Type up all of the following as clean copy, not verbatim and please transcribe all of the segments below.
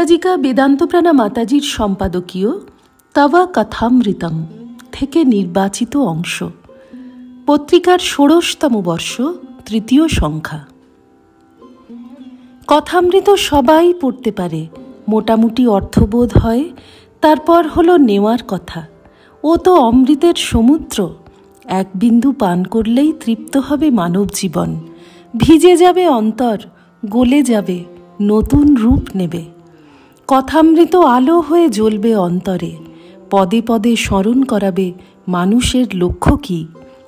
পরিব্রাজিকা বেদান্তপ্রাণা মাতাজির সম্পাদকীয় তবা কথামৃতম থেকে নির্বাচিত অংশ, পত্রিকার ১৬তম বর্ষ, তৃতীয় সংখ্যা। কথামৃত সবাই পড়তে পারে, মোটামুটি অর্থবোধ হয়। তারপর হলো নেওয়ার কথা। ও তো অমৃতের সমুদ্র, এক বিন্দু পান করলেই তৃপ্ত হবে মানব জীবন। ভিজে যাবে অন্তর, গলে যাবে, নতুন রূপ নেবে। কথামৃত আলো হয়ে জ্বলবে অন্তরে, পদে পদে স্মরণ করাবে মানুষের লক্ষ্য কী,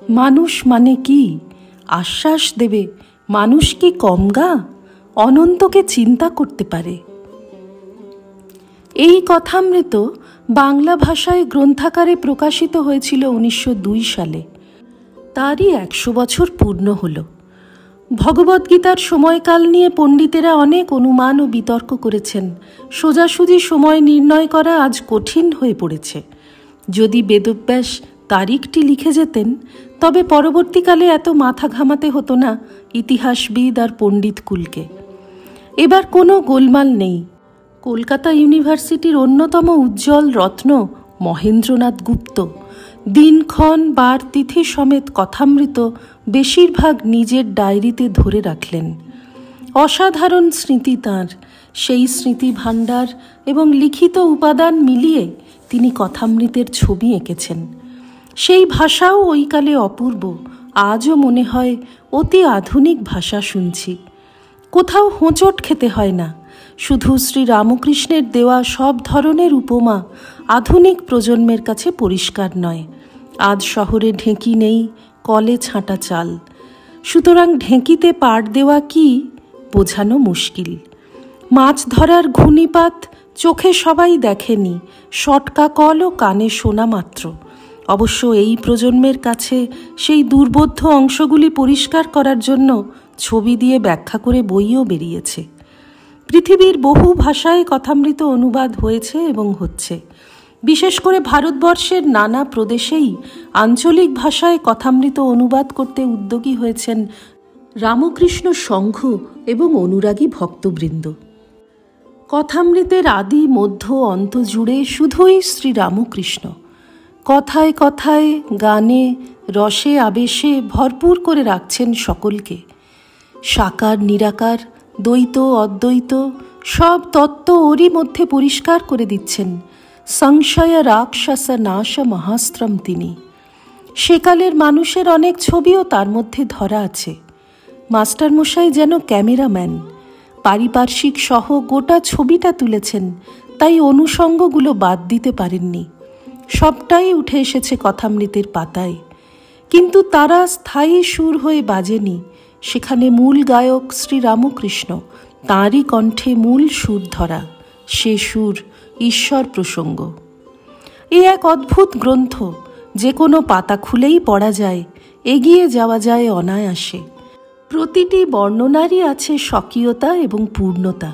মানুষ মানে কি, আশ্বাস দেবে মানুষ কি কমগা, অনন্তকে চিন্তা করতে পারে। এই কথামৃত বাংলা ভাষায় গ্রন্থাকারে প্রকাশিত হয়েছিল ১৯০২ সালে। তারই ১০০ বছর পূর্ণ হল। ভগবদ্গীতার সময়কাল নিয়ে পণ্ডিতেরা অনেক অনুমান ও বিতর্ক করেছেন। সোজাসুজি সময় নির্ণয় করা আজ কঠিন হয়ে পড়েছে। যদি বেদব্যাস তারিখটি লিখে যেতেন, তবে পরবর্তীকালে এত মাথা ঘামাতে হতো না ইতিহাসবিদ আর পণ্ডিত কুলকে। এবার কোনো গোলমাল নেই। কলকাতা ইউনিভার্সিটির অন্যতম উজ্জ্বল রত্ন মহেন্দ্রনাথ গুপ্ত দিনক্ষণ বার তিথি সমেত কথামৃত বেশিরভাগ নিজের ডায়েরিতে ধরে রাখলেন। অসাধারণ স্মৃতি তাঁর। সেই স্মৃতি ভাণ্ডার এবং লিখিত উপাদান মিলিয়ে তিনি কথামৃতের ছবি এঁকেছেন। সেই ভাষাও ওই কালে অপূর্ব। আজও মনে হয় অতি আধুনিক ভাষা শুনছি। কোথাও হোঁচট খেতে হয় না। শুধু শ্রীরামকৃষ্ণের দেওয়া সব ধরনের উপমা আধুনিক প্রজন্মের কাছে পরিষ্কার নয়। আজ শহরে ঢেঁকি নেই, কলে ছাঁটা চাল। সুতরাং ঢেঁকিতে পাট দেওয়া কি বোঝানো মুশকিল। মাছ ধরার ঘূর্ণিপাত চোখে সবাই দেখেনি, শটকা কল ও কানে শোনা মাত্র। অবশ্য এই প্রজন্মের কাছে সেই দুর্বোধ্য অংশগুলি পরিষ্কার করার জন্য ছবি দিয়ে ব্যাখ্যা করে বইও বেরিয়েছে। পৃথিবীর বহু ভাষায় কথামৃত অনুবাদ হয়েছে এবং হচ্ছে। বিশেষ করে ভারতবর্ষের নানা প্রদেশেই আঞ্চলিক ভাষায় কথামৃত অনুবাদ করতে উদ্যোগী হয়েছেন রামকৃষ্ণ সংঘ এবং অনুরাগী ভক্তবৃন্দ। কথামৃতের আদি মধ্য অন্ত জুড়ে শুধুই শ্রীরামকৃষ্ণ। কথায় কথায়, গানে, রসে আবেশে ভরপুর করে রাখছেন সকলকে। সাকার নিরাকার, দ্বৈত অদ্বৈত সব তত্ত্ব ওরই মধ্যে পরিষ্কার করে দিচ্ছেন। সংশয় রাক্ষস নাশ মহাস্ত্রম তিনি। সেকালের মানুষের অনেক ছবিও তার মধ্যে ধরা আছে। মাস্টারমশাই যেন ক্যামেরাম্যান, পারিপার্শ্বিক সহ গোটা ছবিটা তুলেছেন, তাই অনুষঙ্গগুলো বাদ দিতে পারেননি। সবটাই উঠে এসেছে কথামৃতের পাতায়। কিন্তু তারা স্থায়ী সুর হয়ে বাজেনি। সেখানে মূল গায়ক শ্রীরামকৃষ্ণ, তাঁরই কণ্ঠে মূল সুর ধরা। সে সুর ঈশ্বর প্রসঙ্গ। এ এক অদ্ভুত গ্রন্থ, যে কোনো পাতা খুলেই পড়া যায়, এগিয়ে যাওয়া যায় অনায়াসে। প্রতিটি বর্ণনারই আছে স্বকীয়তা এবং পূর্ণতা,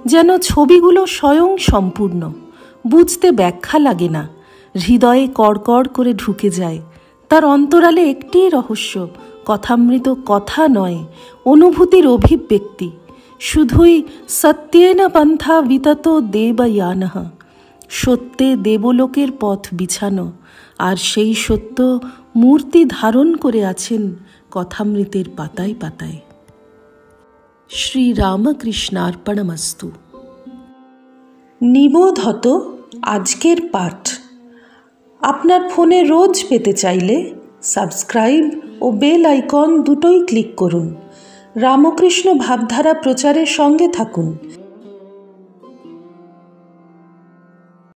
যেন ছবিগুলো স্বয়ং সম্পূর্ণ। বুঝতে ব্যাখ্যা লাগে না, হৃদয়ে কড়কড় করে ঢুকে যায়। তার অন্তরালে একটিই রহস্য, কথামৃত কথা নয়, অনুভূতির অভিব্যক্তি। শুধুই সত্যেন পন্থা বিতত দেবয়ানঃ, সত্যে দেবলোকের পথ বিছানো। আর সেই সত্য মূর্তি ধারণ করে আছেন কথামৃতের পাতায় পাতায়। শ্রীরামকৃষ্ণার্পণমস্তু। নিবোধত আজকের পাঠ আপনার ফোনে রোজ পেতে চাইলে সাবস্ক্রাইব ও বেল আইকন দুটোই ক্লিক করুন। রামকৃষ্ণ ভাবধারা প্রচারের সঙ্গে থাকুন।